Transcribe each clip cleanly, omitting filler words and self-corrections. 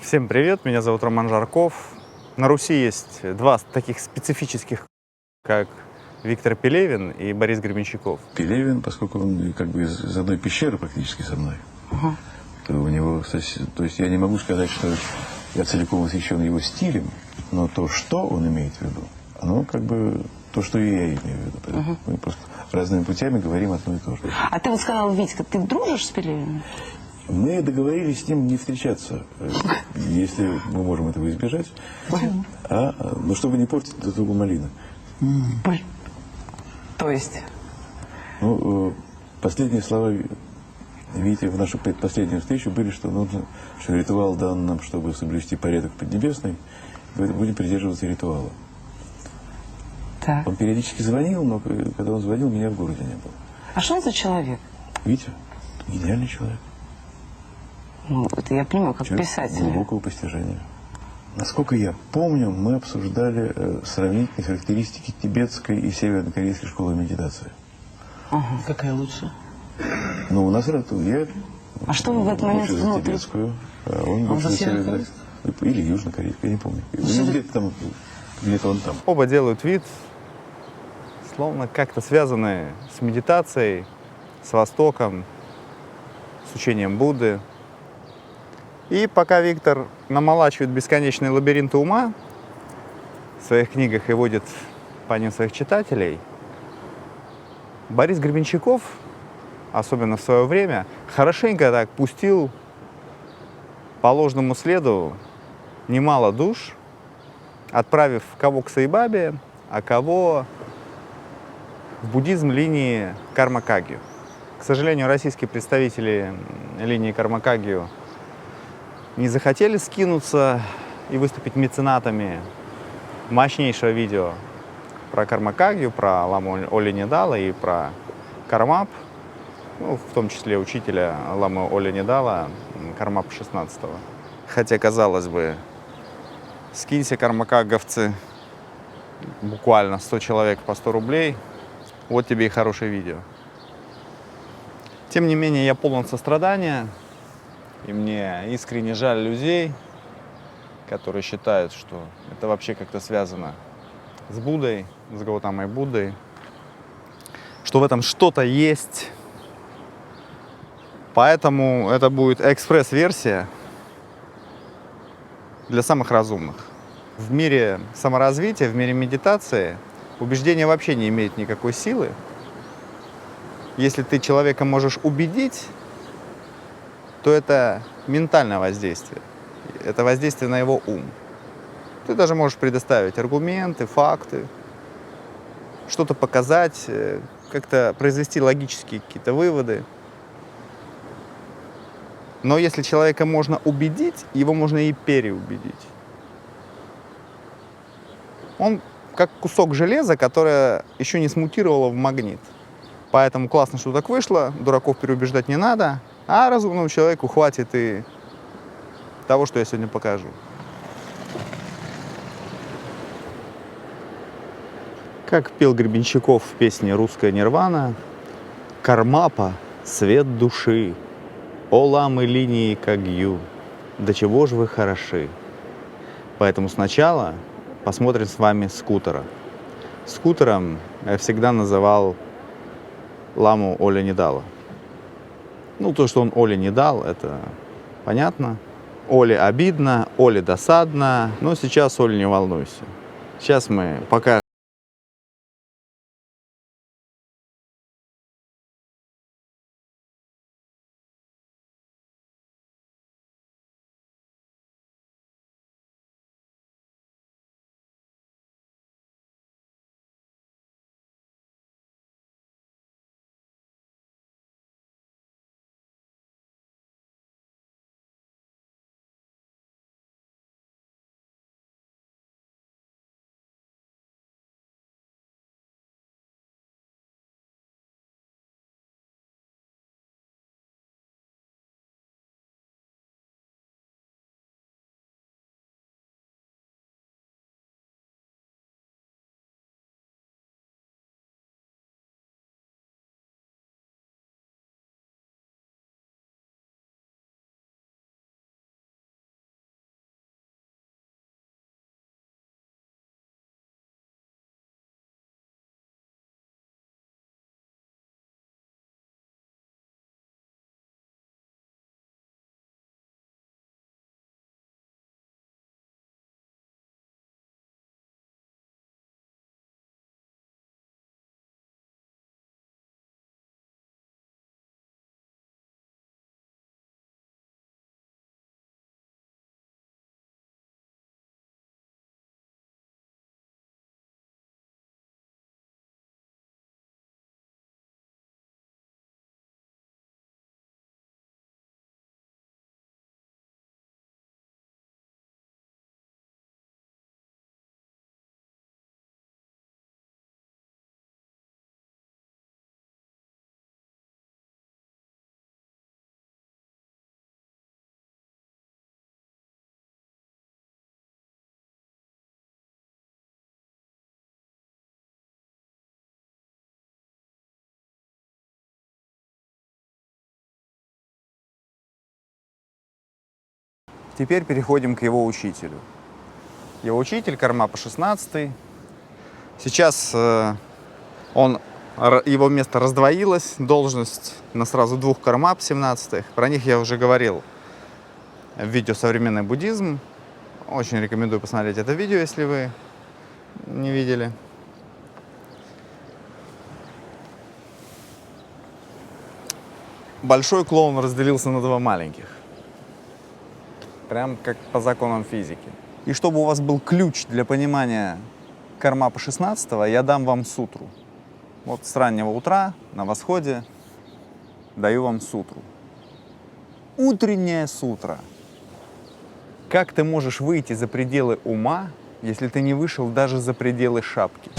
Всем привет, меня зовут Роман Жарков. На Руси есть два таких специфических, как Виктор Пелевин и Борис Гребенщиков. Пелевин, поскольку он как бы из одной пещеры практически со мной, то у него, то есть я не могу сказать, что я целиком восхищен его стилем, но то, что он имеет в виду, оно как бы то, что и я имею в виду. Мы просто разными путями говорим одно и то же. А ты вот сказал, Витька, ты дружишь с Пелевиным? Мы договорились с ним не встречаться, если мы можем этого избежать. Но чтобы не портить друг другу малину. То есть? Ну, последние слова Вити в нашу последнюю встречу были, что нужно, что ритуал дан нам, чтобы соблюсти порядок поднебесный, будем придерживаться ритуала. Так. Он периодически звонил, но когда он звонил, меня в городе не было. А что он за человек? Витя гениальный человек. Ну, это я понимаю, как Человек писатель. глубокого постижения. Насколько я помню, мы обсуждали сравнительные характеристики тибетской и северокорейской школы медитации. Какая лучше? Ну, у нас я А что вы в этот момент больше за внутри? тибетскую, а он больше за северокорейскую. Или южнокорейскую, я не помню. Где-то там, где-то он там. Оба делают вид, словно как-то связанные с медитацией, с Востоком, с учением Будды. И пока Виктор намолачивает бесконечные лабиринты ума в своих книгах и водит по ним своих читателей, Борис Гребенщиков, особенно в свое время, хорошенько так пустил по ложному следу немало душ, отправив кого к Сайбабе, а кого в буддизм линии Карма-Кагью. К сожалению, российские представители линии Карма-Кагью не захотели скинуться и выступить меценатами мощнейшего видео про Карма-Кагью, про ламу Оли Нидала и про Кармап, ну, в том числе учителя ламы Оли Нидала, Кармапа 16-го. Хотя, казалось бы, скинься, кармакаговцы, буквально 100 человек по 100 рублей, вот тебе и хорошее видео. Тем не менее, я полон сострадания, и мне искренне жаль людей, которые считают, что это вообще как-то связано с Буддой, с Гаутамой Буддой, что в этом что-то есть. Поэтому это будет экспресс-версия для самых разумных. В мире саморазвития, в мире медитации убеждение вообще не имеет никакой силы. Если ты человека можешь убедить, то это ментальное воздействие. Это воздействие на его ум. Ты даже можешь предоставить аргументы, факты, что-то показать, как-то произвести логические какие-то выводы. Но если человека можно убедить, его можно и переубедить. Он как кусок железа, которое еще не смутировало в магнит. Поэтому классно, что так вышло, дураков переубеждать не надо, а разумному человеку хватит и того, что я сегодня покажу. Как пел Гребенщиков в песне «Русская нирвана», Кармапа — свет души, о ламы линии Кагью, до чего ж вы хороши. Поэтому сначала посмотрим с вами скутера. Скутером я всегда называл ламу Оли Нидала. Ну, то, что он Оле не дал, это понятно. Оле обидно, Оле досадно, но сейчас, Оля, не волнуйся. Сейчас мы покажем. Теперь переходим к его учителю. Его учитель Кармапа 16. Сейчас его место раздвоилось, должность на сразу двух Кармап 17. Про них я уже говорил в видео «Современный буддизм». Очень рекомендую посмотреть это видео, если вы не видели. Большой клоун разделился на два маленьких. Прям как по законам физики. И чтобы у вас был ключ для понимания Кармапа 16, я дам вам сутру. Вот с раннего утра на восходе даю вам сутру. Утренняя сутра. Как ты можешь выйти за пределы ума, если ты не вышел даже за пределы шапки?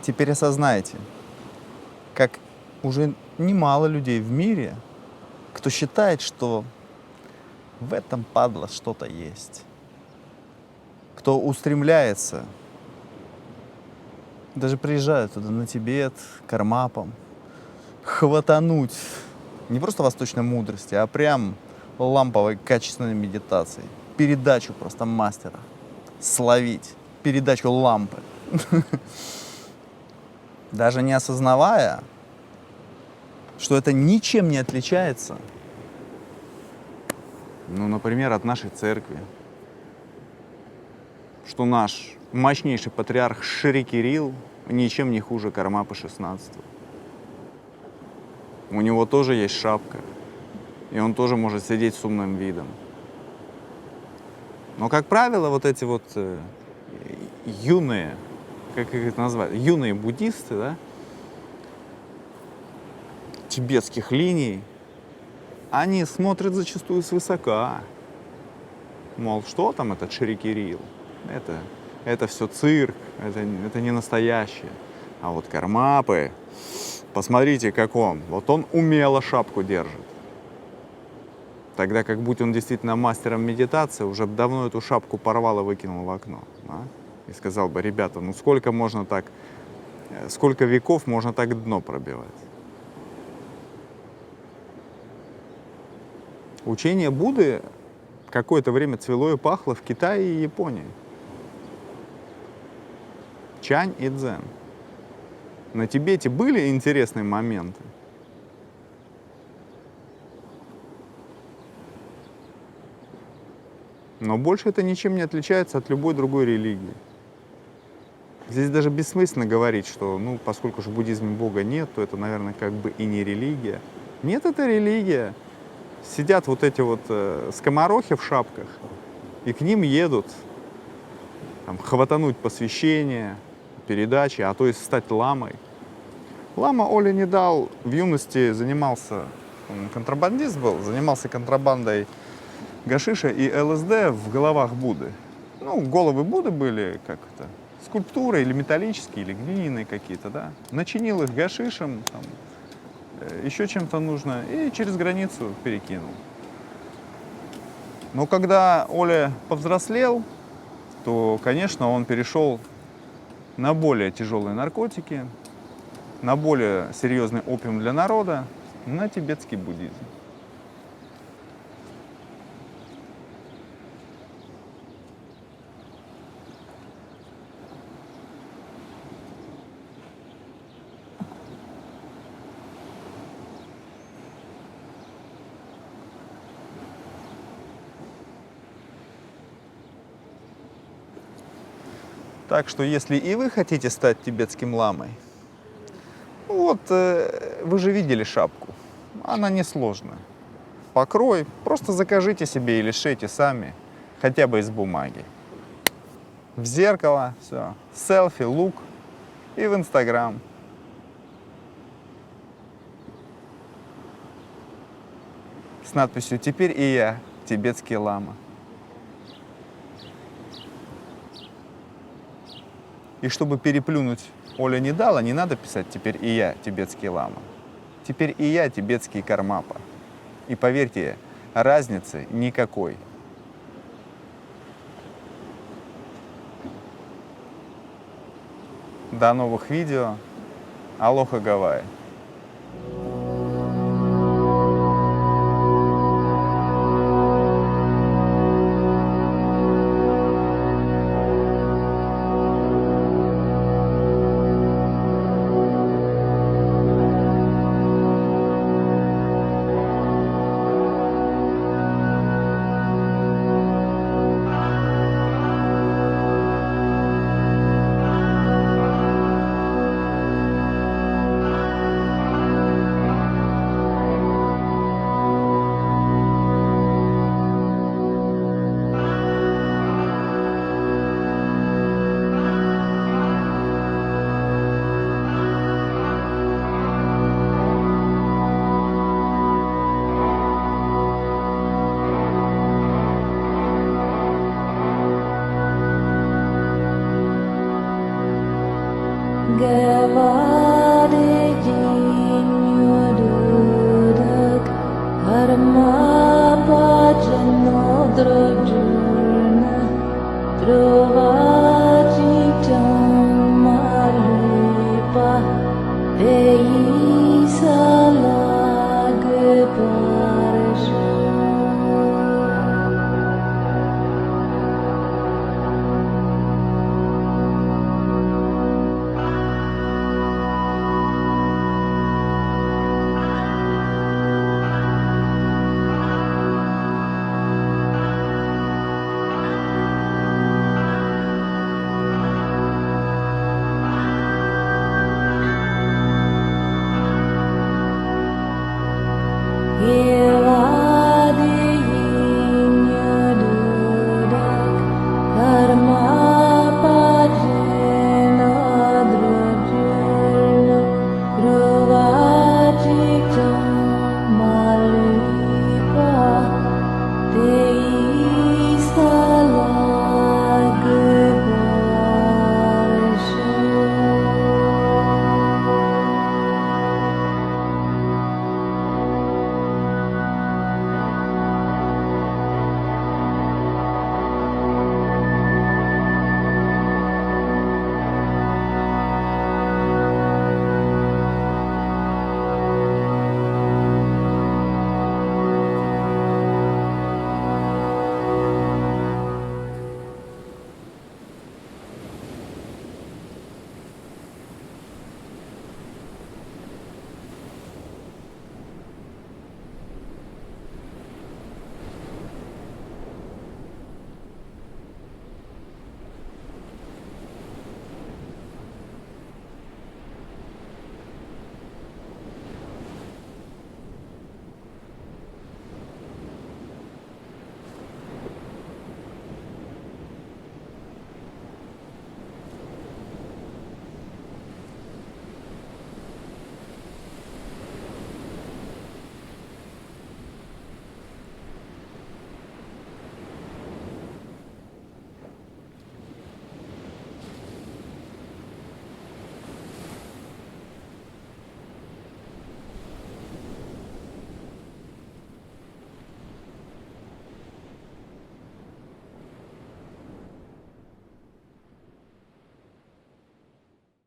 Теперь осознайте, как уже немало людей в мире, кто считает, что в этом, падла, что-то есть. Кто устремляется, даже приезжают туда на Тибет, к Кармапам, хватануть не просто восточной мудрости, а прям ламповой качественной медитации. Передачу просто мастера. Словить. Передачу лампы. Даже не осознавая, что это ничем не отличается, ну, например, от нашей церкви. Что наш мощнейший патриарх Шри Кирилл ничем не хуже Кармапы 16. У него тоже есть шапка, и он тоже может сидеть с умным видом. Но, как правило, вот эти вот юные, как их это назвать, юные буддисты, да, тибетских линий, они смотрят зачастую свысока. Мол, что там этот Шри Кирилл? Это все цирк, это не настоящее. А вот Кармапы, посмотрите, как он. Вот он умело шапку держит. Тогда как будь он действительно мастером медитации, уже давно эту шапку порвал и выкинул в окно. Да? И сказал бы: ребята, ну сколько веков можно так дно пробивать? Учение Будды какое-то время цвело и пахло в Китае и Японии. Чань и дзен. На Тибете были интересные моменты. Но больше это ничем не отличается от любой другой религии. Здесь даже бессмысленно говорить, что, ну, поскольку же в буддизме Бога нет, то это, наверное, как бы и не религия. Нет, это религия. Сидят вот эти вот скоморохи в шапках, и к ним едут там, хватануть посвящение, передачи, а то и стать ламой. Лама Оля Недал в юности занимался, он контрабандист был, занимался контрабандой гашиша и ЛСД в головах Будды. Ну, головы Будды были как это, скульптуры или металлические, или глиняные какие-то, да. Начинил их гашишем, там, еще чем-то нужно, и через границу перекинул. Но когда Оля повзрослел, то, конечно, он перешел на более тяжелые наркотики, на более серьезный опиум для народа, на тибетский буддизм. Так что, если и вы хотите стать тибетским ламой, вот вы же видели шапку, она несложная. Покрой, просто закажите себе или шейте сами, хотя бы из бумаги. В зеркало, все, селфи, лук и в Инстаграм. С надписью «Теперь и я, тибетский лама». И чтобы переплюнуть Оля Недала, не надо писать «Теперь и я, тибетский лама». Теперь и я, тибетский Кармапа. И поверьте, разницы никакой. До новых видео. Алоха Гавайи. Yeah.